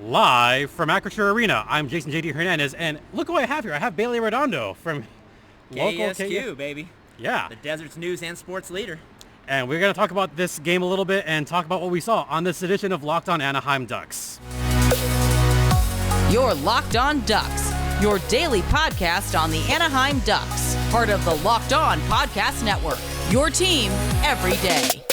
Live from Acrisure Arena, I'm Jason J.D. Hernandez, and look who I have here. I have Bailey Arredondo from local KESQ, baby. Yeah. The Desert's news and sports leader. And we're going to talk about this game a little bit and talk about what we saw on this edition of Locked On Anaheim Ducks. You're Locked On Ducks, your daily podcast on the Anaheim Ducks, part of the Locked On Podcast Network, your team every day.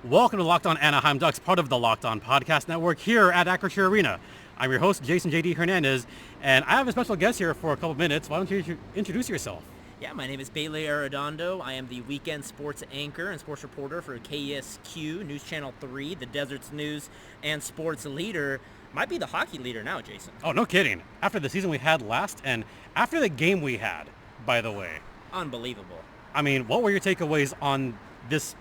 Welcome to Locked On Anaheim Ducks, part of the Locked On Podcast Network here at Acrisure Arena. I'm your host, Jason J.D. Hernandez, and I have a special guest here for a couple minutes. Why don't you introduce yourself? Yeah, my name is Bailey Arredondo. I am the weekend sports anchor and sports reporter for KESQ, News Channel 3, the Desert's news and sports leader. Might be the hockey leader now, Jason. Oh, no kidding. After the season we had last, and after the game we had, by the way. Unbelievable. I mean, what were your takeaways on this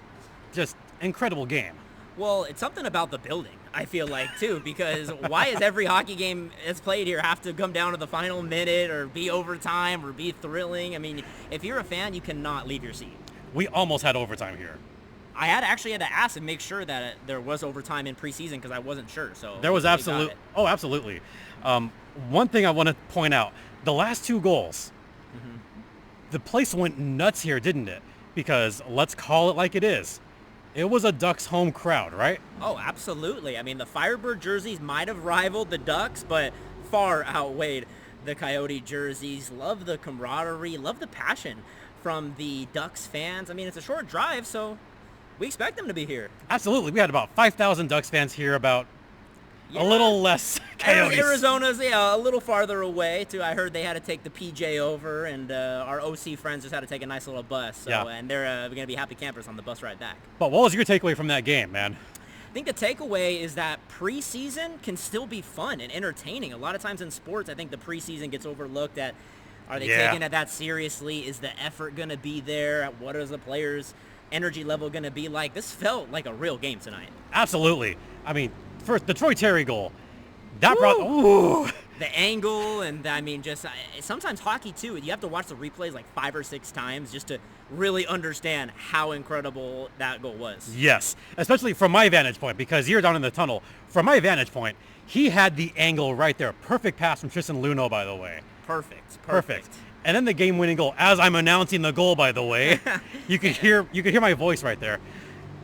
just incredible game? Well, it's something about the building, I feel like, too, because why is every hockey game that's played here have to come down to the final minute or be overtime or be thrilling? I mean, if you're a fan, you cannot leave your seat. We almost had overtime here. I actually had to ask and make sure that there was overtime in preseason because I wasn't sure. So there was absolutely. One thing I want to point out, the last two goals, the place went nuts here, didn't it? Because let's call it like it is. It was a Ducks home crowd, right? Oh, absolutely. I mean, the Firebird jerseys might have rivaled the Ducks, but far outweighed the Coyote jerseys. Love the camaraderie, love the passion from the Ducks fans. I mean, it's a short drive, so we expect them to be here. Absolutely. We had about 5,000 Ducks fans here, about a little less Coyotes. Arizona's, a little farther away, too. I heard they had to take the PJ over, and our OC friends just had to take a nice little bus. So, yeah. And they're going to be happy campers on the bus ride back. But what was your takeaway from that game, man? I think the takeaway is that preseason can still be fun and entertaining. A lot of times in sports, I think the preseason gets overlooked at, are they taking it that seriously? Is the effort going to be there? What is the players' energy level going to be like? This felt like a real game tonight. Absolutely. I mean, first, the Troy Terry goal, that brought the angle, and I mean, just sometimes hockey too, you have to watch the replays like 5 or 6 times just to really understand how incredible that goal was. Yes, especially from my vantage point, because you're down in the tunnel. From my vantage point, he had the angle right there. Perfect pass from Tristan Luneau, by the way. Perfect. And then the game-winning goal. As I'm announcing the goal, by the way, you could hear my voice right there.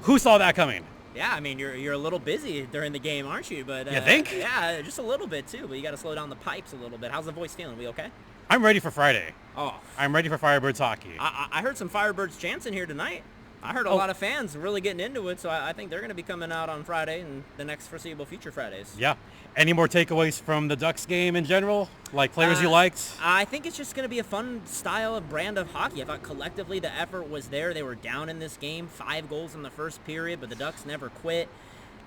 Who saw that coming? Yeah, I mean, you're a little busy during the game, aren't you? But you think? Yeah, just a little bit, too. But you got to slow down the pipes a little bit. How's the voice feeling? We okay? I'm ready for Friday. Oh. I'm ready for Firebirds hockey. I heard some Firebirds chants in here tonight. I heard a lot of fans really getting into it, so I think they're going to be coming out on Friday and the next foreseeable future Fridays. Yeah. Any more takeaways from the Ducks game in general? Like players you liked? I think it's just going to be a fun style of brand of hockey. I thought collectively the effort was there. They were down in this game, 5 goals in the first period, but the Ducks never quit.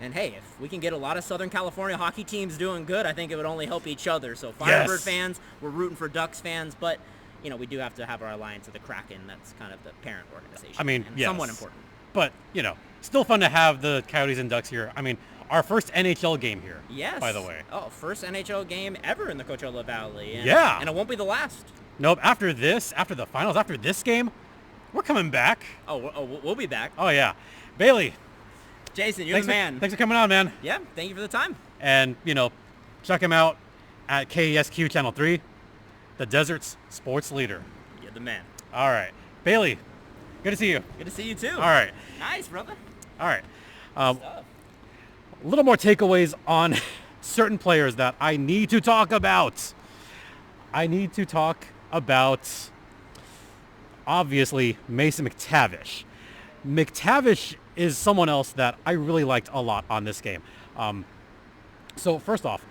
And, hey, if we can get a lot of Southern California hockey teams doing good, I think it would only help each other. So Firebird fans, we're rooting for Ducks fans, but, we do have to have our alliance with the Kraken. That's kind of the parent organization. I mean, yes. Somewhat important. But, still fun to have the Coyotes and Ducks here. I mean, our first NHL game here, yes. By the way. Oh, first NHL game ever in the Coachella Valley. And, yeah. And it won't be the last. Nope. After the finals, after this game, we're coming back. Oh, we'll be back. Oh, yeah. Bailey. Jason, you're the man. Thanks for coming on, man. Yeah, thank you for the time. And, check him out at KESQ Channel 3, the Desert's sports leader. You're the man. All right. Bailey, good to see you. Good to see you, too. All right. Nice, brother. All right. A little more takeaways on certain players that I need to talk about. Obviously, Mason McTavish. McTavish is someone else that I really liked a lot on this game. So first off,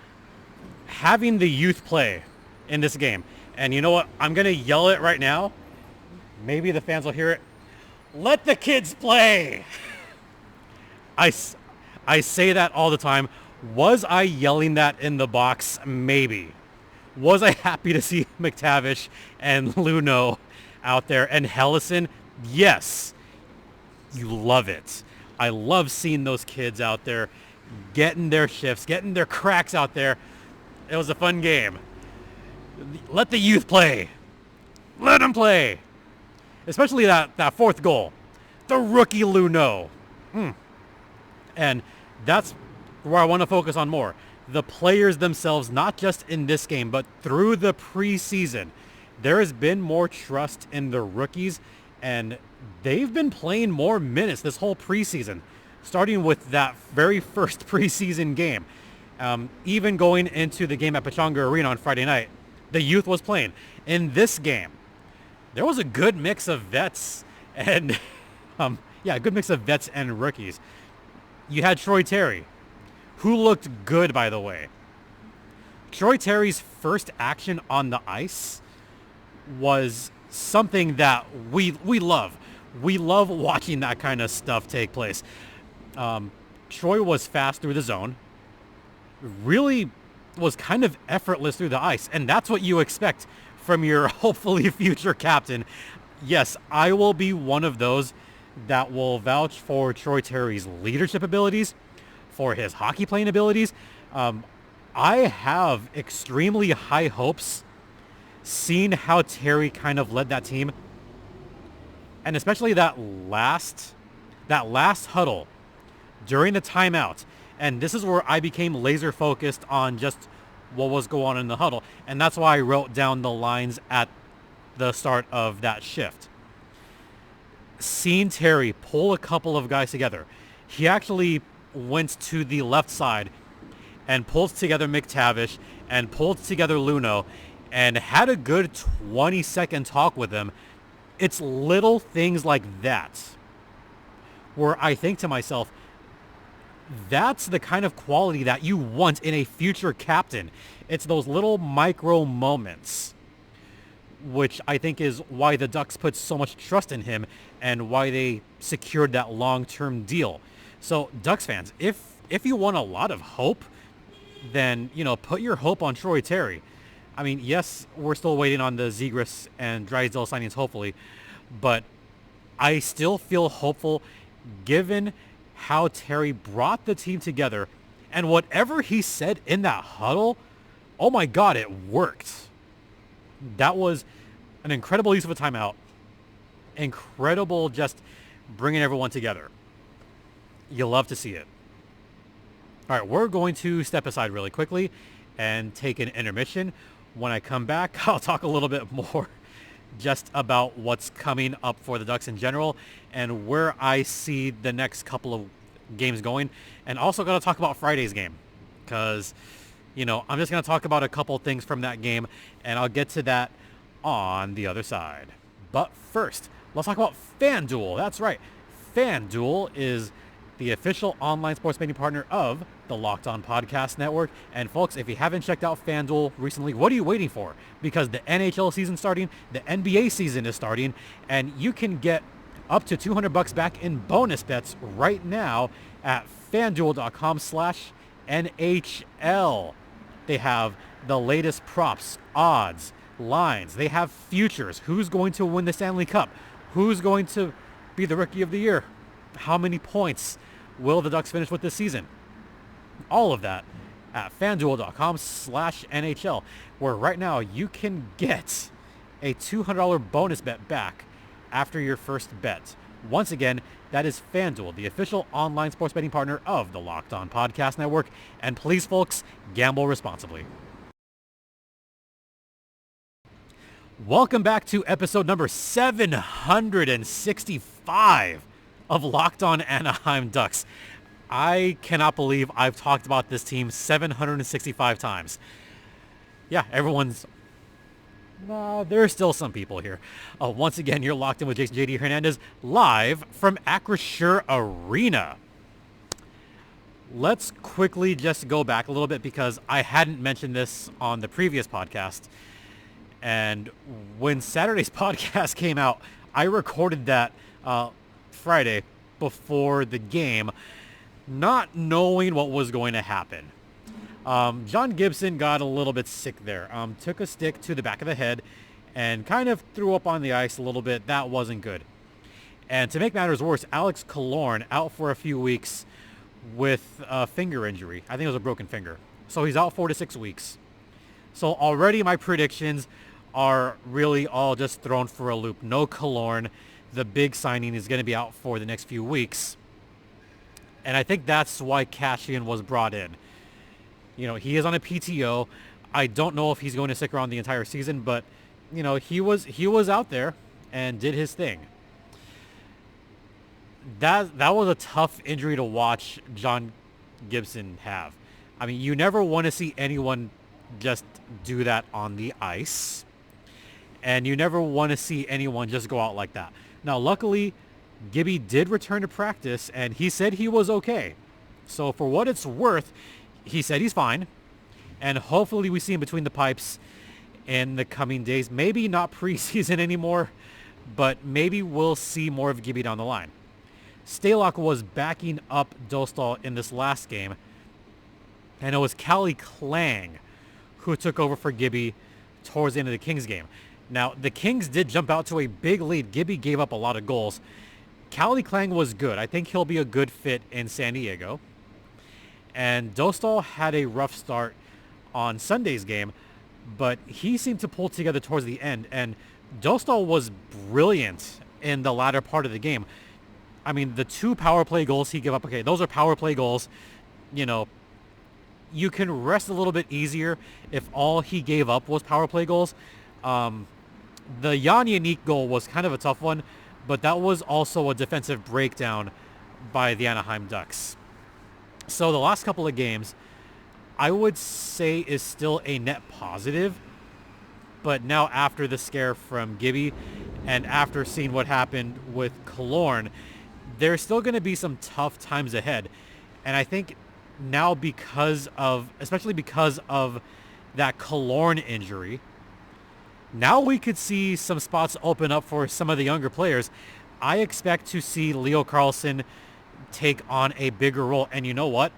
having the youth play in this game, and you know what? I'm going to yell it right now. Maybe the fans will hear it. Let the kids play. I say that all the time. Was I yelling that in the box? Maybe. Was I happy to see McTavish and Luneau out there and Hellison? Yes. You love it. I love seeing those kids out there getting their shifts, getting their cracks out there. It was a fun game. Let the youth play. Let them play. Especially that fourth goal. the rookie Luneau. And that's where I want to focus on more. The players themselves, not just in this game, but through the preseason. There has been more trust in the rookies, and they've been playing more minutes this whole preseason, starting with that very first preseason game. Even going into the game at Acrisure Arena on Friday night, the youth was playing. In this game, there was a good mix of vets and, a good mix of vets and rookies. You had Troy Terry, who looked good, by the way. Troy Terry's first action on the ice was something that we love. We love watching that kind of stuff take place. Troy was fast through the zone, really was kind of effortless through the ice, and that's what you expect from your hopefully future captain. Yes, I will be one of those that will vouch for Troy Terry's leadership abilities, for his hockey playing abilities. I have extremely high hopes seeing how Terry kind of led that team, and especially that last huddle during the timeout. And this is where I became laser focused on just what was going on in the huddle. And that's why I wrote down the lines at the start of that shift. Seeing Terry pull a couple of guys together. He actually went to the left side and pulled together McTavish and pulled together Luneau and had a good 20-second talk with him. It's little things like that where I think to myself, that's the kind of quality that you want in a future captain. It's those little micro moments, which I think is why the Ducks put so much trust in him and why they secured that long-term deal. So Ducks fans, if you want a lot of hope, then, put your hope on Troy Terry. I mean, yes, we're still waiting on the Zegras and Drysdale signings, hopefully, but I still feel hopeful given how Terry brought the team together, and whatever he said in that huddle, oh my God, it worked. That was an incredible use of a timeout. Incredible just bringing everyone together. You'll love to see it. All right, we're going to step aside really quickly and take an intermission. When I come back, I'll talk a little bit more just about what's coming up for the Ducks in general and where I see the next couple of games going. And also going to talk about Friday's game because, I'm just going to talk about a couple things from that game, and I'll get to that on the other side. But first, let's talk about FanDuel. That's right. FanDuel is the official online sports betting partner of the Locked On Podcast Network. And folks, if you haven't checked out FanDuel recently, what are you waiting for? Because the NHL season's starting, the NBA season is starting, and you can get up to $200 back in bonus bets right now at FanDuel.com/NHL. They have the latest props, odds, lines. They have futures. Who's going to win the Stanley Cup? Who's going to be the Rookie of the Year? How many points will the Ducks finish with this season? All of that at FanDuel.com/NHL, where right now you can get a $200 bonus bet back after your first bet. Once again, that is FanDuel, the official online sports betting partner of the Locked On Podcast Network. And please, folks, gamble responsibly. Welcome back to episode number 765 of Locked On Anaheim Ducks. I cannot believe I've talked about this team 765 times. Yeah, there's still some people here. Once again, you're locked in with Jason JD Hernandez live from Acrisure Arena. Let's quickly just go back a little bit because I hadn't mentioned this on the previous podcast. And when Saturday's podcast came out, I recorded that Friday before the game, not knowing what was going to happen. John Gibson got a little bit sick there. Took a stick to the back of the head and kind of threw up on the ice a little bit. That wasn't good. And to make matters worse, Alex Killorn out for a few weeks with a finger injury. I think it was a broken finger. So he's out 4 to 6 weeks. So already my predictions are really all just thrown for a loop. No Killorn. the big signing is going to be out for the next few weeks. And I think that's why Cashian was brought in. You know, he is on a PTO. I don't know if he's going to stick around the entire season, but, you know, he was out there and did his thing. That was a tough injury to watch John Gibson have. I mean, you never want to see anyone just do that on the ice. And you never want to see anyone just go out like that. Now, luckily, Gibby did return to practice, and he said he was okay. So for what it's worth, he said he's fine. And hopefully we see him between the pipes in the coming days. Maybe not preseason anymore, but maybe we'll see more of Gibby down the line. Stalock was backing up Dostal in this last game, and it was Calle Klang who took over for Gibby towards the end of the Kings game. Now, the Kings did jump out to a big lead. Gibby gave up a lot of goals. Calle Klang was good. I think he'll be a good fit in San Diego. And Dostal had a rough start on Sunday's game, but he seemed to pull together towards the end. And Dostal was brilliant in the latter part of the game. I mean, the 2 power play goals he gave up, okay, those are power play goals. You know, you can rest a little bit easier if all he gave up was power play goals. The Jan Yannick goal was kind of a tough one, but that was also a defensive breakdown by the Anaheim Ducks. So the last couple of games, I would say is still a net positive, but now after the scare from Gibby and after seeing what happened with Killorn, there's still going to be some tough times ahead. And I think now especially because of that Killorn injury, now we could see some spots open up for some of the younger players. I expect to see Leo Carlsson take on a bigger role. And you know what?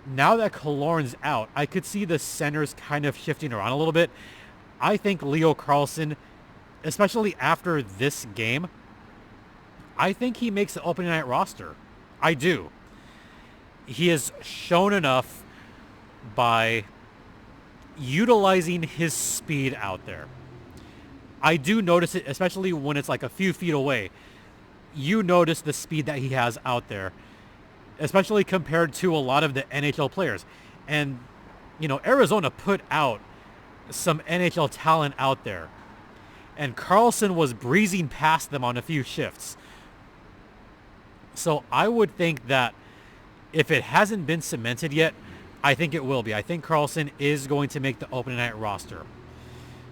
Now that Killorn's out, I could see the centers kind of shifting around a little bit. I think Leo Carlsson, especially after this game, I think he makes the opening night roster. I do. He has shown enough by utilizing his speed out there. I do notice it, especially when it's like a few feet away. You notice the speed that he has out there, especially compared to a lot of the NHL players. And, you know, Arizona put out some NHL talent out there, and Carlsson was breezing past them on a few shifts. So I would think that if it hasn't been cemented yet, I think it will be. I think Carlsson is going to make the opening night roster.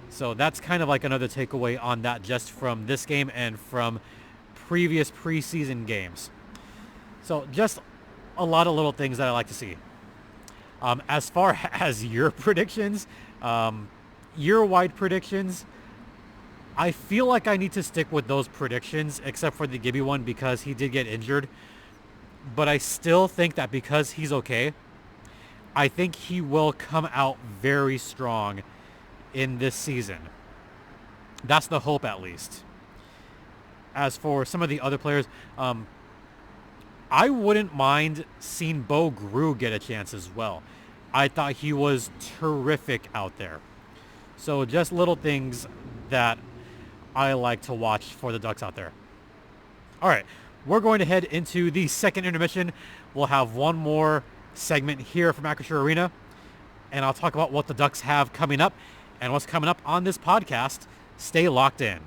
So that's kind of like another takeaway on that, just from this game and from previous preseason games. So just a lot of little things that I like to see. As far as your predictions, year-wide predictions, I feel like I need to stick with those predictions, except for the Gibby one because he did get injured. But I still think that because he's okay, I think he will come out very strong in this season. That's the hope, at least. As for some of the other players, I wouldn't mind seeing Bo Grew get a chance as well. I thought he was terrific out there. So just little things that I like to watch for the Ducks out there. All right, we're going to head into the second intermission. We'll have one more segment here from Acrisure Arena, and I'll talk about what the Ducks have coming up and what's coming up on this podcast. Stay locked in.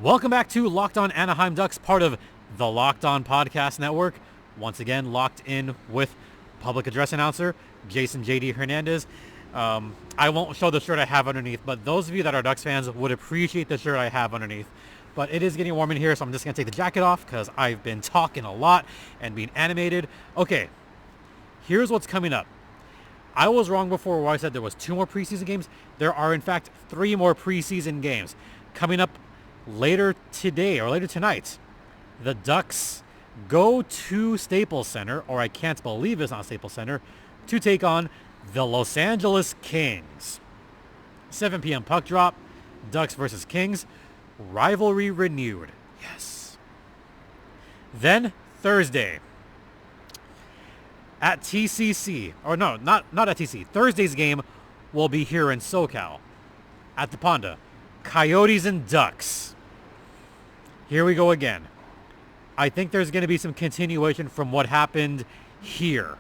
Welcome back to Locked On Anaheim Ducks, part of the Locked On Podcast Network. Once again, locked in with public address announcer Jason J.D. Hernandez. I won't show the shirt I have underneath, but those of you that are Ducks fans would appreciate the shirt I have underneath. But it is getting warm in here, so I'm just going to take the jacket off because I've been talking a lot and being animated. Okay, here's what's coming up. I was wrong before where I said there was 2 more preseason games. There are, in fact, 3 more preseason games. Coming up later today or later tonight, the Ducks go to Staples Center, or I can't believe it's not Staples Center, to take on the Los Angeles Kings. 7 p.m. puck drop, Ducks versus Kings. Rivalry renewed. Yes. Then Thursday at TCC, or no, not at TCC. Thursday's game will be here in SoCal at the Ponda. Coyotes and Ducks. Here we go again. I think there's going to be some continuation from what happened here.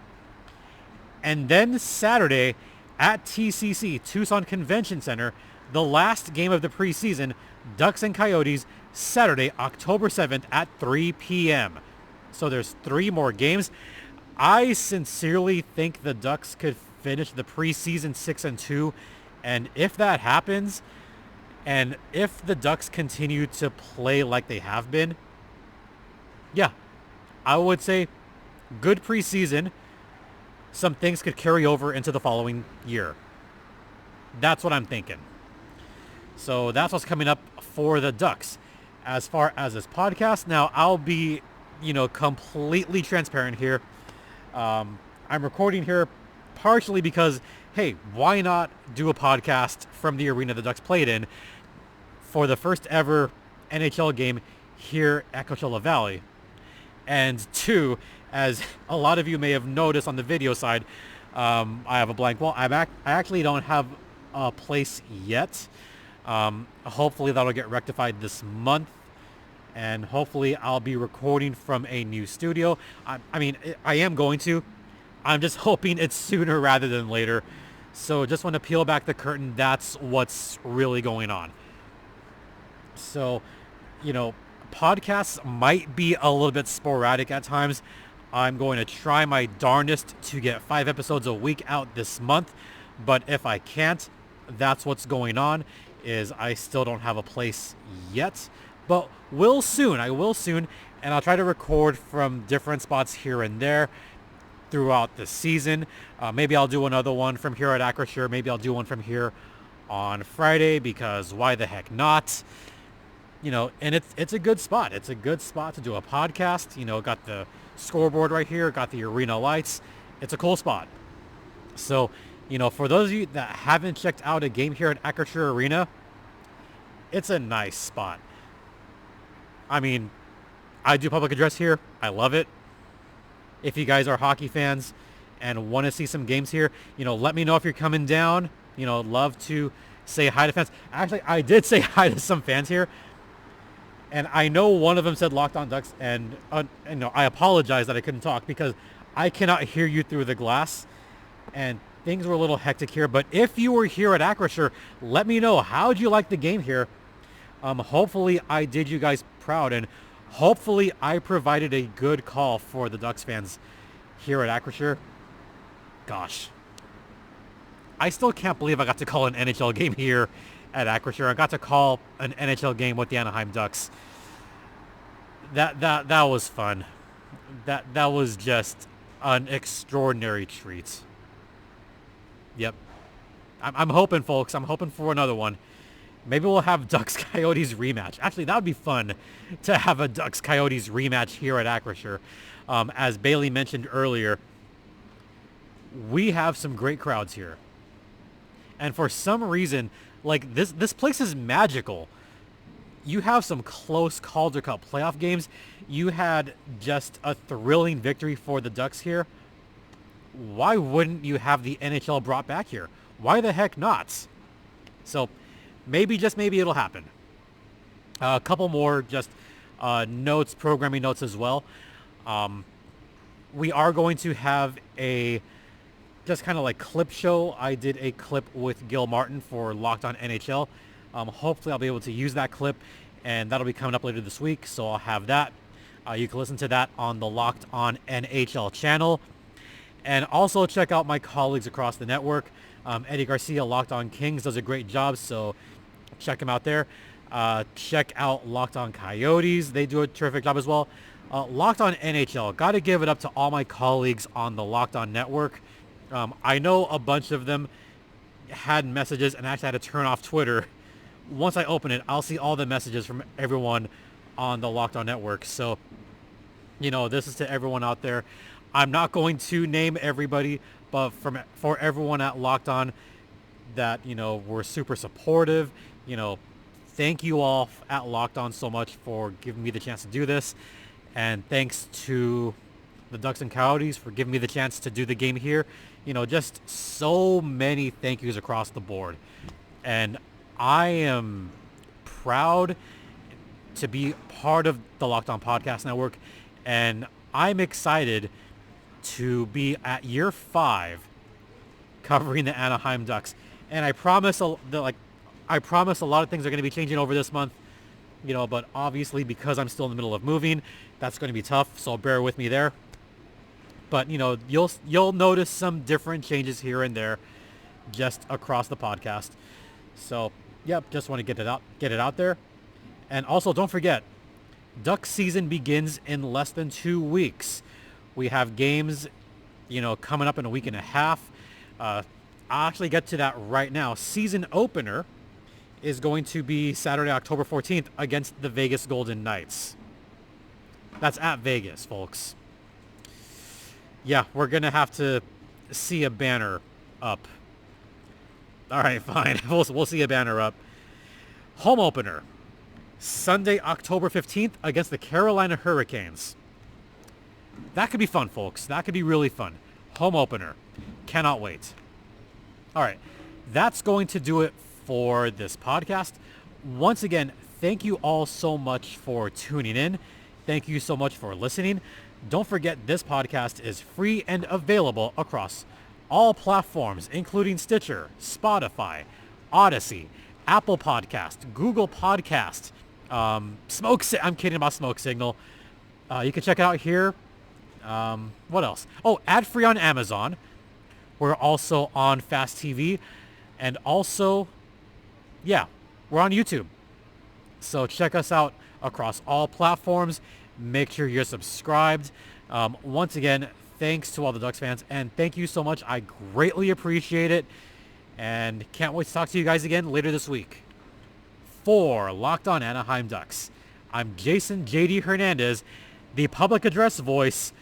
And then Saturday at TCC, Tucson Convention Center, the last game of the preseason, Ducks and Coyotes, Saturday, October 7th at 3 p.m. So there's 3 more games. I sincerely think the Ducks could finish the preseason 6-2. And if that happens, and if the Ducks continue to play like they have been, yeah, I would say good preseason. Some things could carry over into the following year. That's what I'm thinking. So that's what's coming up for the Ducks. As far as this podcast, now I'll be, completely transparent here. I'm recording here partially because, hey, why not do a podcast from the arena the Ducks played in for the first ever NHL game here at Coachella Valley? And 2, as a lot of you may have noticed on the video side, I have a blank wall. I actually don't have a place yet. Hopefully that'll get rectified this month. And hopefully I'll be recording from a new studio. I am going to. I'm just hoping it's sooner rather than later. So just want to peel back the curtain. That's what's really going on. So, podcasts might be a little bit sporadic at times. I'm going to try my darndest to get 5 episodes a week out this month. But if I can't, that's what's going on, is I still don't have a place yet. But will soon. I will soon. And I'll try to record from different spots here and there throughout the season. Maybe I'll do another one from here at Acrisure. Maybe I'll do one from here on Friday, because why the heck not? And it's a good spot. It's a good spot to do a podcast. Got the scoreboard right here, got the arena lights. It's a cool spot. So, for those of you that haven't checked out a game here at Acrisure Arena, it's a nice spot. I do public address here. I love it. If you guys are hockey fans and want to see some games here, let me know if you're coming down. Love to say hi to fans. Actually, I did say hi to some fans here. And I know one of them said Locked On Ducks, and I apologize that I couldn't talk because I cannot hear you through the glass, and things were a little hectic here. But if you were here at Acrisure, let me know. How'd you like the game here? Hopefully I did you guys proud, and hopefully I provided a good call for the Ducks fans here at Acrisure. Gosh, I still can't believe I got to call an NHL game here at Acrisure. I got to call an NHL game with the Anaheim Ducks. That was fun. That was just an extraordinary treat. Yep. I'm hoping, folks. I'm hoping for another one. Maybe we'll have Ducks Coyotes rematch. Actually, that would be fun to have a Ducks Coyotes rematch here at Acrisure. As Bailey mentioned earlier, we have some great crowds here. And for some reason, like this place is magical. You have some close Calder Cup playoff games. You had just a thrilling victory for the Ducks here. Why wouldn't you have the NHL brought back here? Why the heck not? So maybe, just maybe, it'll happen. A couple more just notes, programming notes as well. We are going to have a just kind of like clip show. I did a clip with Gil Martin for Locked On NHL. Hopefully I'll be able to use that clip, and that'll be coming up later this week, so I'll have that. You can listen to that on the Locked On NHL channel. And also check out my colleagues across the network. Eddie Garcia, Locked On Kings, does a great job, so check him out there. Check out Locked On Coyotes. They do a terrific job as well. Locked On NHL. Got to give it up to all my colleagues on the Locked On network. I know a bunch of them had messages, and I actually had to turn off Twitter. Once I open it, I'll see all the messages from everyone on the Locked On network. So, this is to everyone out there. I'm not going to name everybody, but for everyone at Locked On that, were super supportive, thank you all at Locked On so much for giving me the chance to do this. And thanks to the Ducks and Coyotes for giving me the chance to do the game here. Just so many thank yous across the board. And I am proud to be part of the Locked On Podcast Network, and I'm excited to be at year 5 covering the Anaheim Ducks. And I promise a lot of things are going to be changing over this month, but obviously because I'm still in the middle of moving, that's going to be tough, so bear with me there. But you'll notice some different changes here and there just across the podcast. So just want to get it out there. And also don't forget, Duck season begins in less than 2 weeks. We have games coming up in a week and a half. I'll actually get to that right now. Season opener is going to be Saturday, October 14th against the Vegas Golden Knights. That's at Vegas, folks. Yeah, we're going to have to see a banner up. All right, fine. We'll see a banner up. Home opener, Sunday, October 15th against the Carolina Hurricanes. That could be fun, folks. That could be really fun. Home opener. Cannot wait. All right, that's going to do it for this podcast. Once again, thank you all so much for tuning in. Thank you so much for listening. Don't forget, this podcast is free and available across all platforms, including Stitcher, Spotify, Odyssey, Apple Podcast, Google Podcast, I'm kidding about Smoke Signal. You can check it out here. What else? Oh, ad-free on Amazon. We're also on Fast TV. And also, we're on YouTube. So check us out across all platforms. Make sure you're subscribed. Once again, thanks to all the Ducks fans, and thank you so much. I greatly appreciate it, and can't wait to talk to you guys again later this week. For Locked On Anaheim Ducks, I'm Jason JD Hernandez, the public address voice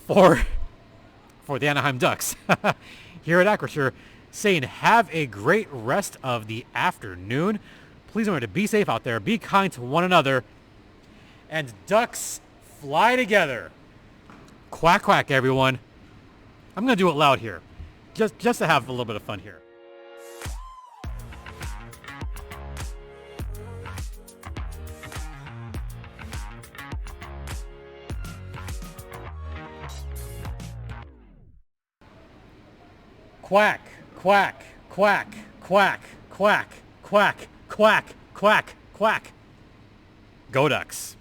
for the Anaheim Ducks here at Acrisure, saying have a great rest of the afternoon. Please remember to be safe out there, be kind to one another, and Ducks fly together. Quack, quack, everyone. I'm going to do it loud here, just to have a little bit of fun here. Quack, quack, quack, quack, quack, quack, quack, quack, quack. Go Ducks.